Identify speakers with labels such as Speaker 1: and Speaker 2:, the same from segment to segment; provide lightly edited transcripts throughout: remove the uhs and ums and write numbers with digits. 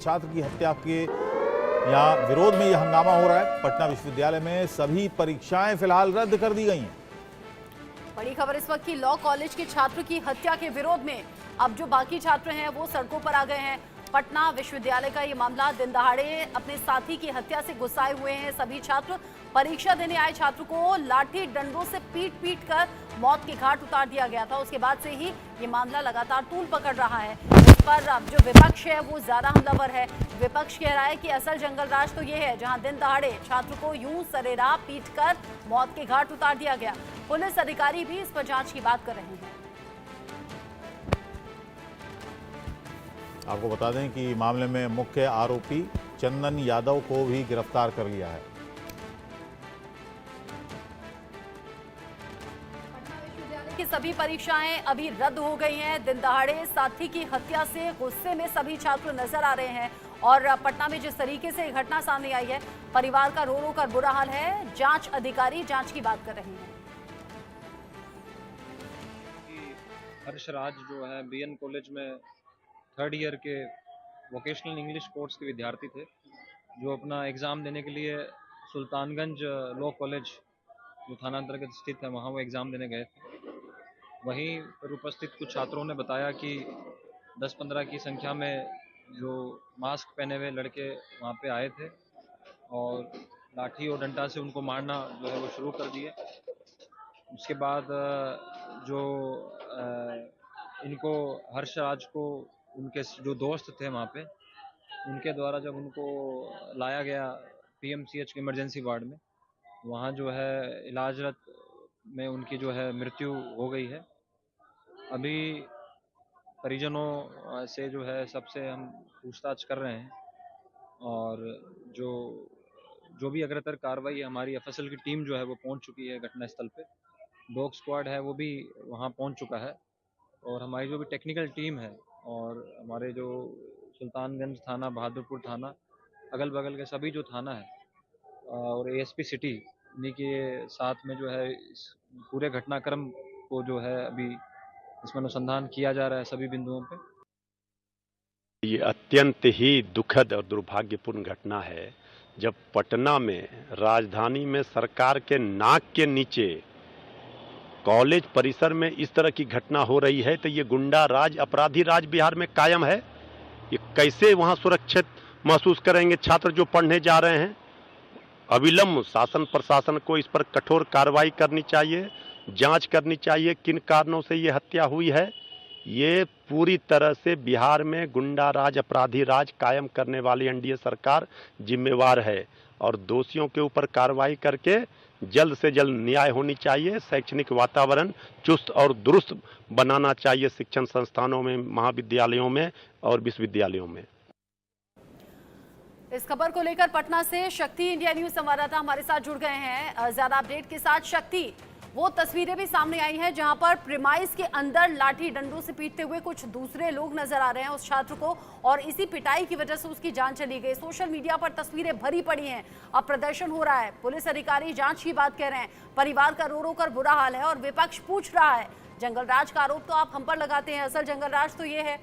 Speaker 1: छात्र की हत्या के यहाँ विरोध में यह हंगामा हो रहा है। पटना विश्वविद्यालय में सभी परीक्षाएं फिलहाल रद्द कर दी गई हैं।
Speaker 2: बड़ी खबर इस वक्त की, लॉ कॉलेज के छात्र की हत्या के विरोध में अब जो बाकी छात्र हैं वो सड़कों पर आ गए हैं। पटना विश्वविद्यालय का ये मामला, दिन दहाड़े अपने साथी की हत्या से गुस्साए हुए हैं सभी छात्र। परीक्षा देने आए छात्र को लाठी डंडों से पीट कर मौत के घाट उतार दिया गया था। उसके बाद से ही ये मामला लगातार तूल पकड़ रहा है। इस पर अब जो विपक्ष है वो ज्यादा हमलावर है। विपक्ष कह रहा है कि असल जंगल राज तो ये है जहां दिन दहाड़े छात्र को यूं सरेराह पीटकर मौत के घाट उतार दिया गया। पुलिस अधिकारी भी इस पर जांच की बात कर रहे हैं।
Speaker 1: आपको बता दें कि मामले में मुख्य आरोपी चंदन यादव को भी गिरफ्तार कर लिया है।
Speaker 2: की सभी परीक्षाएं अभी रद्द हो गई हैं। दिन दहाड़े साथी की हत्या से गुस्से में सभी छात्र नजर आ रहे हैं और पटना में जिस तरीके से घटना सामने आई है, परिवार का रो कर बुरा हाल है। जांच अधिकारी जांच की बात कर रहे हैं।
Speaker 3: हर्षराज जो है बीएन कॉलेज में 3rd ईयर के वोकेशनल इंग्लिश कोर्स के विद्यार्थी थे, जो अपना एग्ज़ाम देने के लिए सुल्तानगंज लॉ कॉलेज जो थाना अंतर्गत स्थित है वहाँ वो एग्ज़ाम देने गए थे। वहीं पर उपस्थित कुछ छात्रों ने बताया कि 10-15 की संख्या में जो मास्क पहने हुए लड़के वहाँ पे आए थे और लाठी और डंडा से उनको मारना जो है वो शुरू कर दिए। उसके बाद जो इनको हर्षराज को उनके जो दोस्त थे वहाँ पे, उनके द्वारा जब उनको लाया गया पीएमसीएच के इमरजेंसी वार्ड में, वहाँ जो है इलाजरत में उनकी जो है मृत्यु हो गई है। अभी परिजनों से जो है सबसे हम पूछताछ कर रहे हैं और जो भी अग्रतर कार्रवाई हमारी एफएसएल की टीम जो है वो पहुंच चुकी है घटनास्थल पे। डॉग स्क्वाड है वो भी वहां पहुंच चुका है और हमारी जो भी टेक्निकल टीम है और हमारे जो सुल्तानगंज थाना, बहादुरपुर थाना, अगल बगल के सभी जो थाना है और एएसपी सिटी, इन्हीं के साथ में जो है इस पूरे घटनाक्रम को जो है अभी इसमें अनुसंधान किया जा रहा है सभी बिंदुओं पे।
Speaker 4: ये अत्यंत ही दुखद और दुर्भाग्यपूर्ण घटना है जब पटना में, राजधानी में सरकार के नाक के नीचे कॉलेज परिसर में इस तरह की घटना हो रही है। तो ये गुंडा राज, अपराधी राज बिहार में कायम है। ये कैसे वहां सुरक्षित महसूस करेंगे छात्र जो पढ़ने जा रहे हैं? अविलंब शासन प्रशासन को इस पर कठोर कार्रवाई करनी चाहिए, जांच करनी चाहिए किन कारणों से ये हत्या हुई है। ये पूरी तरह से बिहार में गुंडा राज, अपराधी राज कायम करने वाली एनडीए सरकार जिम्मेवार है और दोषियों के ऊपर कार्रवाई करके जल्द से जल्द न्याय होनी चाहिए। शैक्षणिक वातावरण चुस्त और दुरुस्त बनाना चाहिए शिक्षण संस्थानों में, महाविद्यालयों में और विश्वविद्यालयों में।
Speaker 2: इस खबर को लेकर पटना से शक्ति, इंडिया न्यूज संवाददाता हमारे साथ जुड़ गए हैं ज्यादा अपडेट के साथ। शक्ति, वो तस्वीरें भी सामने आई हैं जहां पर प्रीमाइस के अंदर लाठी डंडों से पीटते हुए कुछ दूसरे लोग नजर आ रहे हैं उस छात्र को, और इसी पिटाई की वजह से उसकी जान चली गई। सोशल मीडिया पर तस्वीरें भरी पड़ी हैं। अब प्रदर्शन हो रहा है, पुलिस अधिकारी जांच की बात कह रहे हैं, परिवार का रो कर बुरा हाल है और विपक्ष पूछ रहा है। जंगल राज का आरोप तो आप हम पर लगाते हैं, असल जंगल राज तो ये है।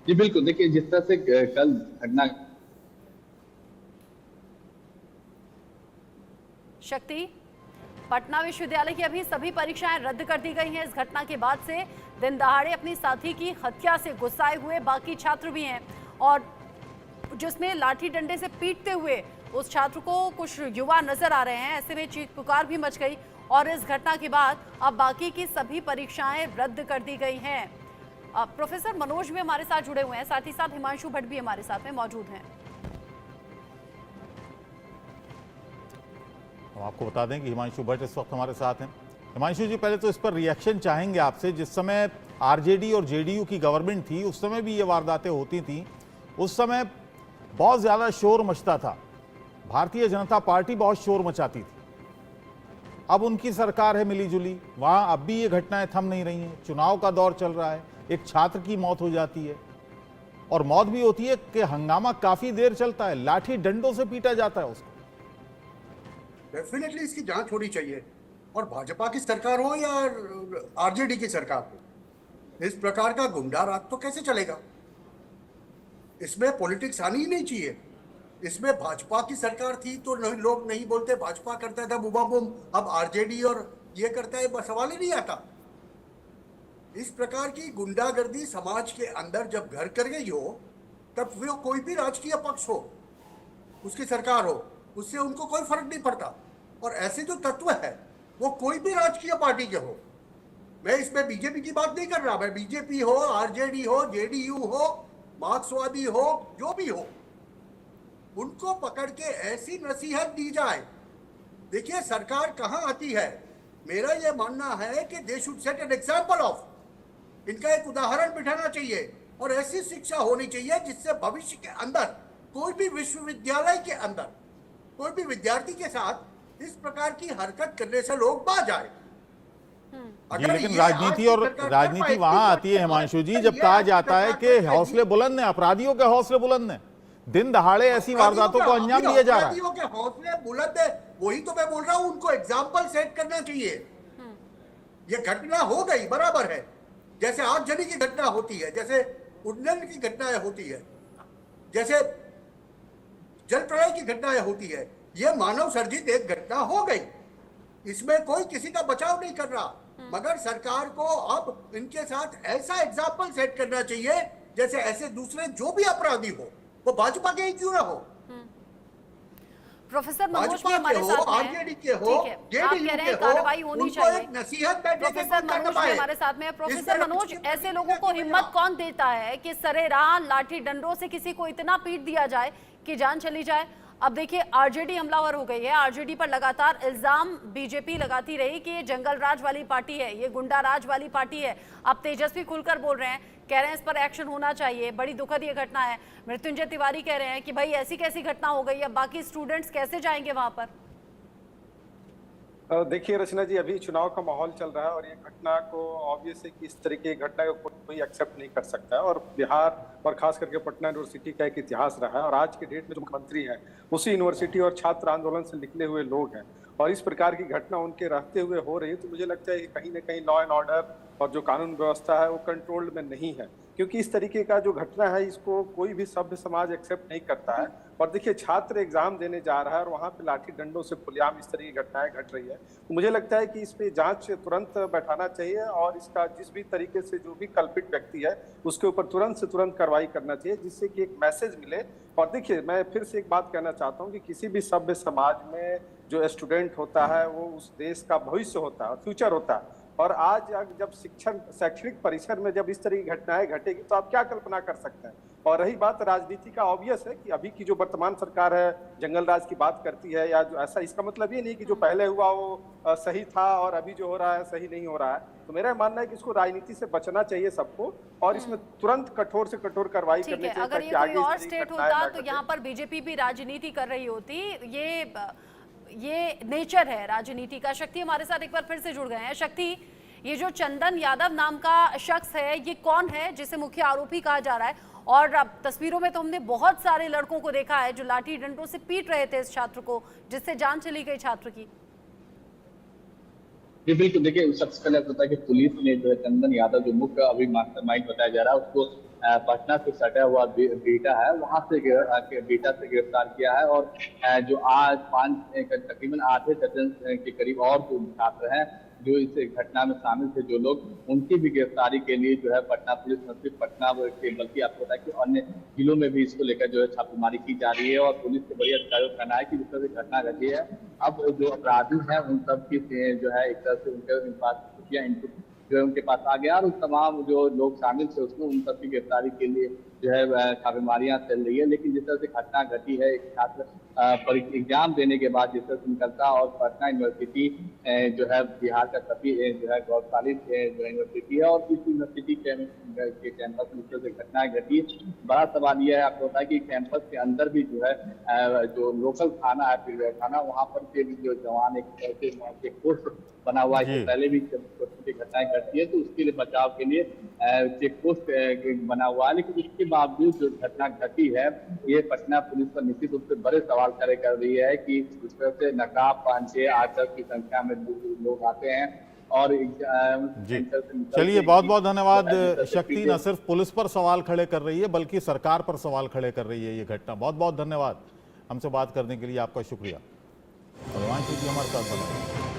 Speaker 5: जी बिल्कुल, देखिए जिस तरह से कल घटना।
Speaker 2: शक्ति, पटना विश्वविद्यालय की अभी सभी परीक्षाएं रद्द कर दी गई हैं। इस घटना के बाद से दिन दहाड़े अपनी साथी की हत्या से गुस्साए हुए बाकी छात्र भी हैं और जिसमें लाठी डंडे से पीटते हुए उस छात्र को कुछ युवा नजर आ रहे हैं। ऐसे में चीख पुकार भी मच गई और इस घटना के बाद अब बाकी की सभी परीक्षाएं रद्द कर दी गई हैं। प्रोफेसर मनोज भी हमारे साथ जुड़े हुए हैं, साथ ही साथ हिमांशु भट्ट भी हमारे साथ में मौजूद हैं।
Speaker 1: हम आपको बता दें कि हिमांशु भट्ट इस वक्त हमारे साथ हैं। हिमांशु जी, पहले तो इस पर रिएक्शन चाहेंगे आपसे। जिस समय आरजेडी और जेडीयू की गवर्नमेंट थी उस समय भी ये वारदातें होती थी, उस समय बहुत ज्यादा शोर मचता था, भारतीय जनता पार्टी बहुत शोर मचाती थी। अब उनकी सरकार है मिली जुली, वहां अब भी ये घटनाएं थम नहीं रही हैं। चुनाव का दौर चल रहा है, एक छात्र की मौत हो जाती है और मौत भी होती है कि हंगामा काफी देर चलता है, लाठी डंडों से पीटा जाता है उसको।
Speaker 6: डेफिनेटली इसकी जांच होनी चाहिए और भाजपा की सरकार हो या आरजेडी की सरकार हो, इस प्रकार का गुंडा राज तो कैसे चलेगा? इसमें पॉलिटिक्स आनी ही नहीं चाहिए। इसमें भाजपा की सरकार थी तो लोग नहीं बोलते, भाजपा करता था बुबा बुम, अब आरजेडी और ये करता है, बस सवाल ही नहीं आता। इस प्रकार की गुंडागर्दी समाज के अंदर जब घर कर गई हो, तब वो कोई भी राजकीय पक्ष हो, उसकी सरकार हो, उससे उनको कोई फर्क नहीं पड़ता। और ऐसे जो तत्व है वो कोई भी राजकीय पार्टी के हो, मैं इसमें बीजेपी की बात नहीं कर रहा, मैं बीजेपी हो, आरजेडी हो, जेडीयू हो, मार्क्सवादी हो, जो भी हो, उनको पकड़ के ऐसी नसीहत दी जाए। देखिए सरकार कहां आती है, मेरा यह मानना है कि they should set an example of, इनका एक उदाहरण बिठाना चाहिए और ऐसी शिक्षा होनी चाहिए जिससे भविष्य के अंदर कोई भी विश्वविद्यालय के अंदर कोई भी विद्यार्थी के साथ इस प्रकार की हरकत करने से लोग बाज आए।
Speaker 1: जी, लेकिन राजनीति वहां आती है हिमांशु जी, जब कहा जाता है कि हौसले बुलंद हैं, अपराधियों के हौसले बुलंद हैं, दिन दहाड़े ऐसी वारदातों को अंजाम दिया जा रहा है।
Speaker 6: अपराधियों के हौसले बुलंद है, वही तो मैं बोल रहा हूं, उनको एग्जाम्पल सेट करना चाहिए। ये घटना हो गई, बराबर है, जैसे आगजनी की घटना होती है, जैसे उन्नयन की घटनाएं होती है, जैसे जल प्रलय की घटनाएं होती है, ये मानव सर्जित एक घटना हो गई, इसमें कोई किसी का बचाव नहीं कर रहा, मगर सरकार को अब इनके साथ ऐसा एग्जाम्पल सेट करना चाहिए जैसे ऐसे दूसरे जो भी अपराधी हो, वो भाजपा के ही क्यों ना हो,
Speaker 2: प्रोफेसर मनोज
Speaker 6: भाजपा
Speaker 2: भी हमारे
Speaker 6: के हो,
Speaker 2: साथ हैं।
Speaker 6: आरजेडी के हो,
Speaker 2: ठीक है, आप कह रहे हैं
Speaker 6: जेडीयू के
Speaker 2: कार्रवाई
Speaker 6: हो,
Speaker 2: होनी
Speaker 6: उनको
Speaker 2: चाहिए।
Speaker 6: एक नसीहत बैठने के
Speaker 2: प्रोफेसर
Speaker 6: कोई करना
Speaker 2: मनोज भी
Speaker 6: पाए।
Speaker 2: हमारे साथ में है। प्रोफेसर
Speaker 6: इसमें
Speaker 2: मनोज,
Speaker 6: कुछ
Speaker 2: ऐसे लोगों को हिम्मत कौन देता है कि सरेराह लाठी डंडों से किसी को इतना पीट दिया जाए कि जान चली जाए? अब देखिए आरजेडी हमलावर हो गई है, आरजेडी पर लगातार इल्जाम बीजेपी लगाती रही कि ये जंगल राज वाली पार्टी है, ये गुंडा राज वाली पार्टी है। अब तेजस्वी खुलकर बोल रहे हैं, कह रहे हैं इस पर एक्शन होना चाहिए, बड़ी दुखद ये घटना है। मृत्युंजय तिवारी कह रहे हैं कि भाई ऐसी कैसी घटना हो गई, अब बाकी स्टूडेंट्स कैसे जाएंगे वहां पर?
Speaker 7: देखिए रचना जी, अभी चुनाव का माहौल चल रहा है और ये घटना को ऑब्वियस है कि इस तरीके की घटना को कोई एक्सेप्ट नहीं कर सकता है। और बिहार और खास करके पटना यूनिवर्सिटी का एक इतिहास रहा है और आज के डेट में जो मुख्यमंत्री हैं उसी यूनिवर्सिटी और छात्र आंदोलन से निकले हुए लोग हैं और इस प्रकार की घटना उनके रहते हुए हो रही है, तो मुझे लगता है कि कहीं ना कहीं लॉ एंड ऑर्डर और जो कानून व्यवस्था है वो कंट्रोल्ड में नहीं है, क्योंकि इस तरीके का जो घटना है इसको कोई भी सभ्य समाज एक्सेप्ट नहीं करता है। और देखिए छात्र एग्जाम देने जा रहा है और वहां पे लाठी डंडों से खुलेआम इस तरह की घटनाएं घट रही है, तो मुझे लगता है कि इस पे जांच तुरंत बैठाना चाहिए और इसका जिस भी तरीके से जो भी कल्पित व्यक्ति है उसके ऊपर तुरंत से तुरंत कार्रवाई करना चाहिए, जिससे कि एक मैसेज मिले। और देखिए मैं फिर से एक बात कहना चाहता हूँ कि किसी भी सभ्य समाज में जो स्टूडेंट होता है वो उस देश का भविष्य होता है, फ्यूचर होता है। और आज जब शैक्षणिक परिसर में जब इस तरह की घटनाएं घटेगी तो आप क्या कल्पना कर सकते हैं। और रही बात राजनीति का, ऑब्वियस है कि अभी की जो वर्तमान सरकार है जंगल राज की बात करती है या जो ऐसा, इसका मतलब ये नहीं कि जो पहले हुआ वो सही था और अभी जो हो रहा है सही नहीं हो रहा है। तो मेरा मानना है कि इसको राजनीति से बचना चाहिए सबको और इसमें तुरंत कठोर से कठोर कार्रवाई करनी चाहिए।
Speaker 2: अगर ये कोई और स्टेट होता तो यहाँ पर बीजेपी भी राजनीति कर रही होती, ये नेचर है राजनीति का। शक्ति हमारे साथ एक बार फिर से जुड़ गए हैं। शक्ति, ये जो चंदन यादव नाम का शख्स है, ये कौन है जिसे मुख्य आरोपी कहा जा रहा है? और अब तस्वीरों में तो हमने बहुत सारे लड़कों को देखा है जो लाठी डंडों से पीट रहे थे इस छात्र को, जिससे जान चली गई छात्र की।
Speaker 5: जी बिल्कुल, देखिए सबसे पहले पता है कि पुलिस ने जो है चंदन यादव जो मुख्य अभी मास्टरमाइंड बताया जा रहा है उसको पटना से सटा हुआ बेटा है वहां से बेटा से गिरफ्तार किया है। और जो आज तकरीबन आधे दर्जन के करीब और जो छात्र हैं जो इस घटना में शामिल थे, जो लोग, उनकी भी गिरफ्तारी के लिए जो है पटना पुलिस न सिर्फ पटना के बल्कि आपको पता है कि अन्य जिलों में भी इसको लेकर जो है छापेमारी की जा रही है। और पुलिस के बड़ी अधिकारियों का कहना है कि जिस तरह से घटना घटी है, अब जो अपराधी हैं उन सब की जो है एक तरह से उनके पास इनपुट जो है उनके पास आ गया और उस तमाम जो लोग शामिल थे उसमें उन सब की गिरफ्तारी के लिए जो है छापेमारियां चल रही है। लेकिन जिस तरह से घटना घटी है, एक छात्र एग्जाम देने के बाद जिस तरह से निकलता और पटना यूनिवर्सिटी जो है बिहार का सभी जो है गौरवशाली जो यूनिवर्सिटी है और इस यूनिवर्सिटी के कैंपस में जिस तरह से घटनाएं घटी, बड़ा सवाल यह है आपको पता है कि कैंपस के अंदर भी जो है जो लोकल थाना है थाना, वहाँ पर के भी जो जवान एक पोस्ट बना हुआ है, पहले भी घटनाएं घटती है तो उसके लिए बचाव के लिए चेक पोस्ट बना हुआ है। लेकिन इसके बावजूद जो घटना घटी है ये पटना पुलिस पर निश्चित रूप से बड़े सवाल खड़े कर रही है कि इस तरह से नकाब पहन के 8-10 की संख्या में लोग आते हैं और
Speaker 1: जी
Speaker 5: सेंटर से निकलते
Speaker 1: चलिए,
Speaker 5: ही
Speaker 1: बहुत बहुत धन्यवाद
Speaker 5: राजनीतिक
Speaker 1: शक्ति।
Speaker 5: सीटें-
Speaker 1: न सिर्फ पुलिस पर सवाल खड़े कर रही है बल्कि सरकार पर सवाल खड़े कर रही है ये घटना। बहुत बहुत धन्यवाद हमसे बात करने के लिए, आपका शुक्रिया। और हिमांशु जी हमारे साथ बने रहिए।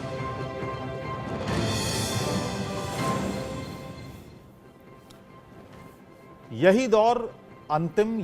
Speaker 1: यही दौर अंतिम